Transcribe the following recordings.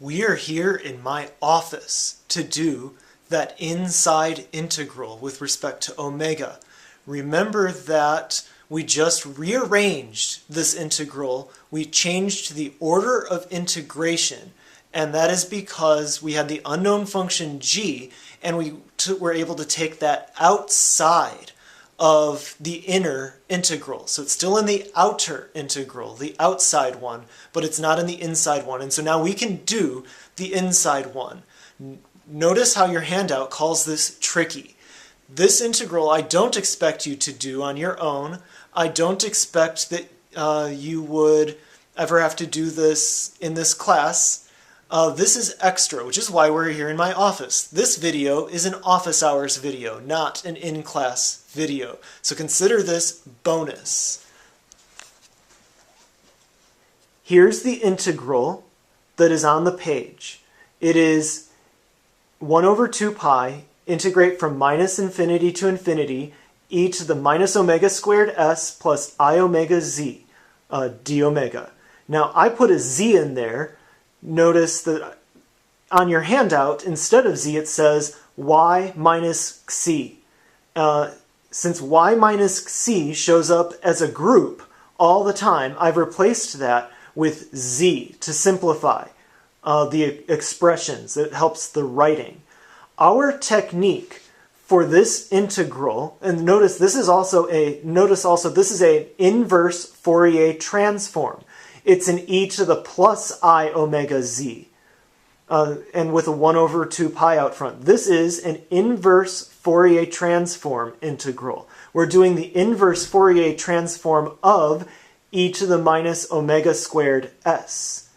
We are here in my office to do that inside integral with respect to omega. Remember that we just rearranged this integral. We changed the order of integration, and that is because we had the unknown function g, and we were able to take that outside of the inner integral. So it's still in the outer integral, the outside one, but it's not in the inside one. And so now we can do the inside one. Notice how your handout calls this tricky. This integral I don't expect you to do on your own. I don't expect that you would ever have to do this in this class. This is extra, which is why we're here in my office. This video is an office hours video, not an in-class video. So consider this bonus. Here's the integral that is on the page. It is 1 over 2 pi, integrate from minus infinity to infinity, e to the minus omega squared s plus I omega z, d omega. Now I put a z in there. Notice that on your handout, instead of z, it says y minus c. Since y minus c shows up as a group all the time, I've replaced that with z to simplify the expressions. It helps the writing. Our technique for this integral, and notice this is also this is an inverse Fourier transform. It's an e to the plus I omega z, and with a 1 over 2 pi out front. This is an inverse Fourier transform integral. We're doing the inverse Fourier transform of e to the minus omega squared s.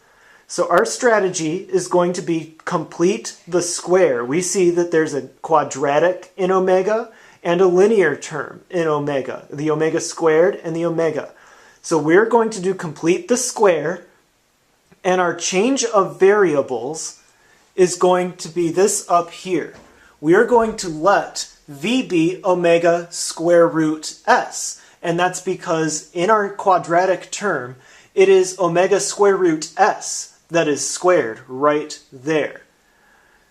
So our strategy is going to be complete the square. We see that there's a quadratic in omega and a linear term in omega, the omega squared and the omega. So we're going to do complete the square, and our change of variables is going to be this up here. We are going to let v be omega square root s, and that's because in our quadratic term, it is omega square root s that is squared right there.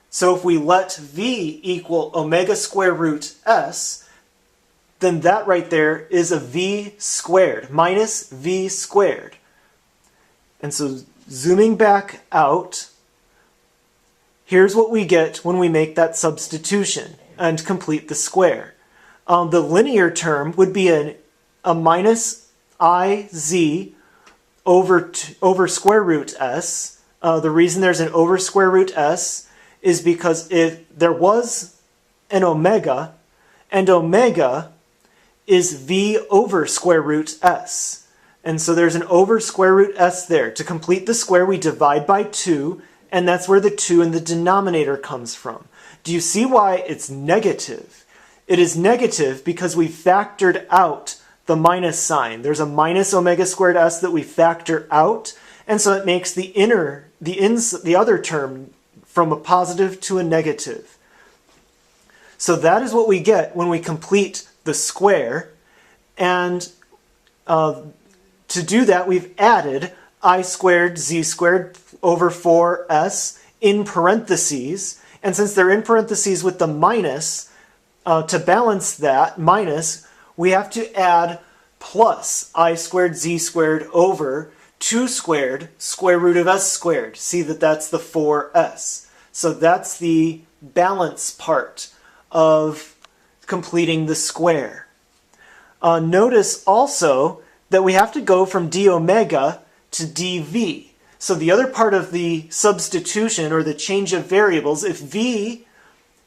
So if we let v equal omega square root s, then that right there is a v squared, minus v squared. And so zooming back out, here's what we get when we make that substitution and complete the square. The linear term would be a minus iz over square root s. The reason there's an over square root s is because if there was an omega, and omega is v over square root s. And so there's an over square root s there. To complete the square, we divide by 2, and that's where the 2 in the denominator comes from. Do you see why it's negative? It is negative because we factored out the minus sign. There's a minus omega squared s that we factor out, and so it makes the other term from a positive to a negative. So that is what we get when we complete the square, and to do that we've added I squared z squared over 4s in parentheses, and since they're in parentheses with the minus, to balance that minus, we have to add plus I squared z squared over 2 squared square root of s squared. See that that's the 4s. So that's the balance part of completing the square. Notice also that we have to go from d omega to dv. So the other part of the substitution, or the change of variables, if v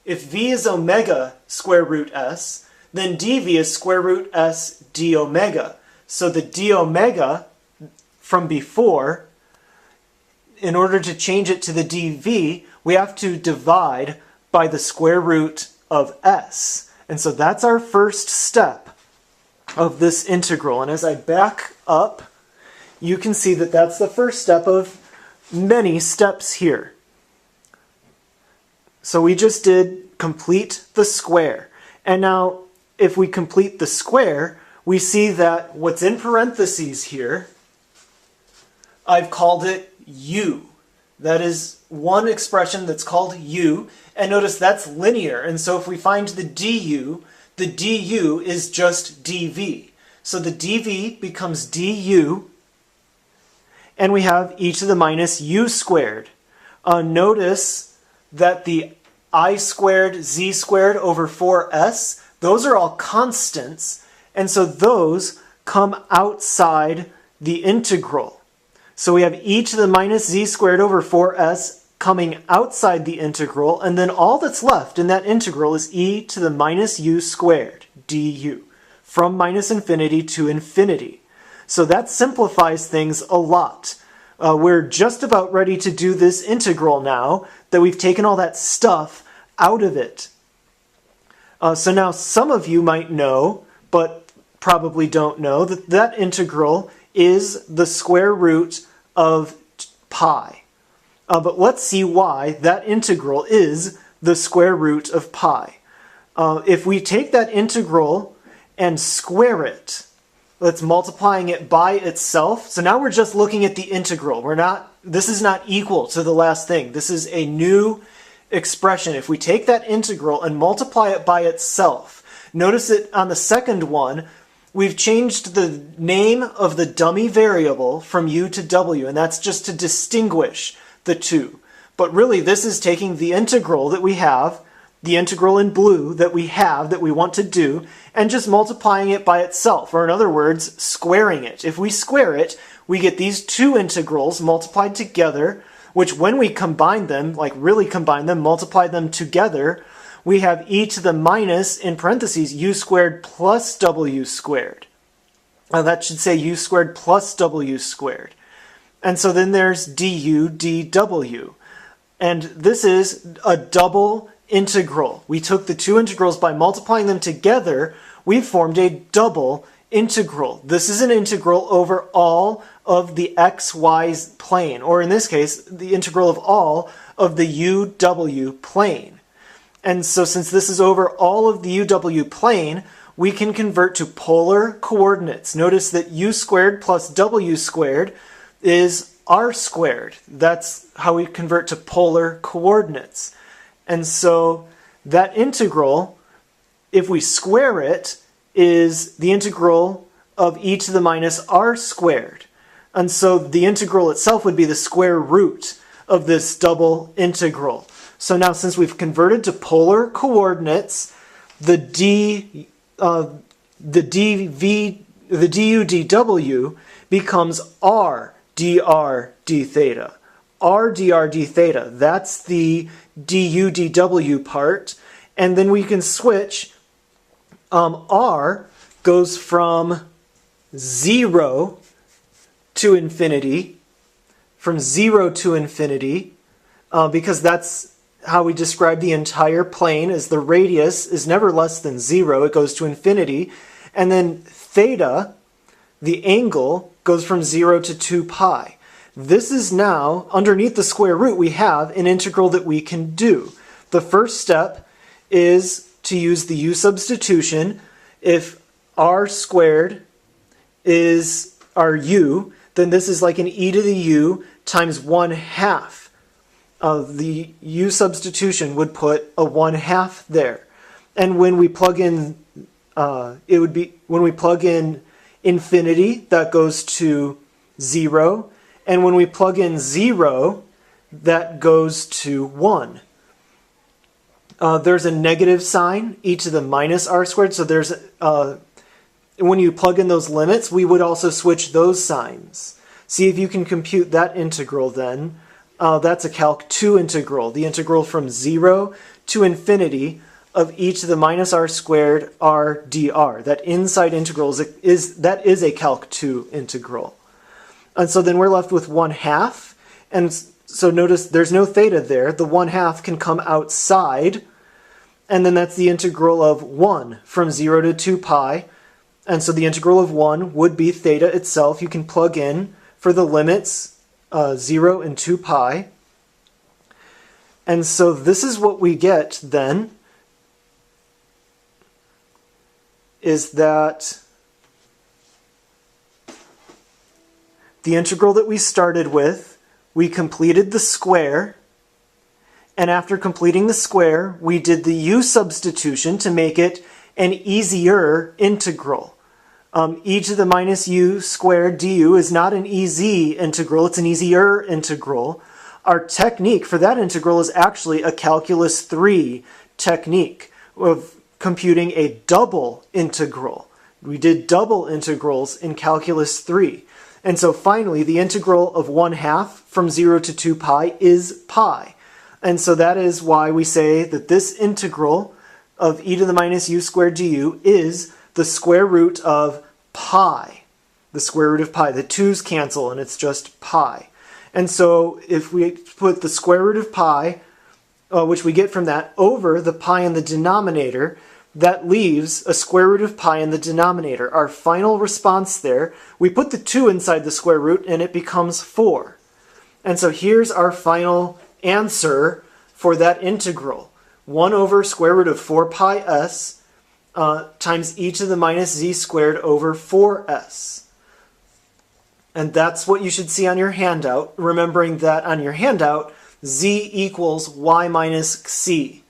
is omega square root s, then dv is square root s d omega. So the d omega from before, in order to change it to the dv, we have to divide by the square root of s. And so that's our first step of this integral. And as I back up, you can see that that's the first step of many steps here. So we just did complete the square. And now if we complete the square, we see that what's in parentheses here, I've called it u. That is one expression that's called u, and notice that's linear, and so if we find the du is just dv. So the dv becomes du, and we have e to the minus u squared. Notice that the I squared, z squared over 4s, those are all constants, and so those come outside the integral. So we have e to the minus z squared over 4s coming outside the integral, and then all that's left in that integral is e to the minus u squared, du, from minus infinity to infinity. So that simplifies things a lot. We're just about ready to do this integral now that we've taken all that stuff out of it. So now some of you might know, but probably don't know, that that integral is the square root of pi. But let's see why that integral is the square root of pi. If we take that integral and square it, let's multiplying it by itself. So now we're just looking at the integral. This is not equal to the last thing. This is a new expression. If we take that integral and multiply it by itself, notice that on the second one, we've changed the name of the dummy variable from u to w, and that's just to distinguish the two. But really, this is taking the integral that we have, the integral in blue that we have, that we want to do, and just multiplying it by itself, or in other words, squaring it. If we square it, we get these two integrals multiplied together, which when we combine them, like really combine them, multiply them together, we have e to the minus, in parentheses, u squared plus w squared. That should say u squared plus w squared. And so then there's du dw. And this is a double integral. We took the two integrals by multiplying them together, we formed a double integral. This is an integral over all of the xy plane, or in this case, the integral of all of the uw plane. And so since this is over all of the uw plane, we can convert to polar coordinates. Notice that u squared plus w squared is r squared. That's how we convert to polar coordinates. And so that integral, if we square it, is the integral of e to the minus r squared. And so the integral itself would be the square root of this double integral. So now since we've converted to polar coordinates, the du dw becomes r dr d theta. R dr d theta, that's the du dw part. And then we can switch, r goes from 0 to infinity, because that's how we describe the entire plane, as the radius is never less than 0, it goes to infinity. And then theta, the angle, goes from 0 to 2 pi. This is now, underneath the square root, we have an integral that we can do. The first step is to use the u substitution. If r squared is our u, then this is like an e to the u times 1/2. The u substitution would put a 1/2 there. And when we plug in, when we plug in infinity, that goes to 0. And when we plug in 0, that goes to 1. There's a negative sign, e to the minus r squared. So there's, when you plug in those limits, we would also switch those signs. See if you can compute that integral then. That's a Calc 2 integral, the integral from 0 to infinity of e to the minus r squared r dr. That inside integral is a Calc 2 integral. And so then we're left with 1/2. And so notice there's no theta there. The 1/2 can come outside. And then that's the integral of 1 from 0 to 2 pi. And so the integral of 1 would be theta itself. You can plug in for the limits 0 and 2 pi. And so this is what we get then, is that the integral that we started with, we completed the square, And after completing the square, we did the u substitution to make it an easier integral. E to the minus u squared du is not an easy integral, it's an easier integral. Our technique for that integral is actually a calculus 3 technique of computing a double integral. We did double integrals in calculus 3. And so finally, the integral of 1/2 from 0 to 2 pi is pi. And so that is why we say that this integral of e to the minus u squared du is the square root of pi. The square root of pi. The 2's cancel and it's just pi. And so if we put the square root of pi, which we get from that, over the pi in the denominator, that leaves a square root of pi in the denominator. Our final response there, we put the 2 inside the square root and it becomes 4. And so here's our final answer for that integral. 1 over square root of 4 pi s times e to the minus z squared over 4s. And that's what you should see on your handout, remembering that on your handout, z equals y minus c.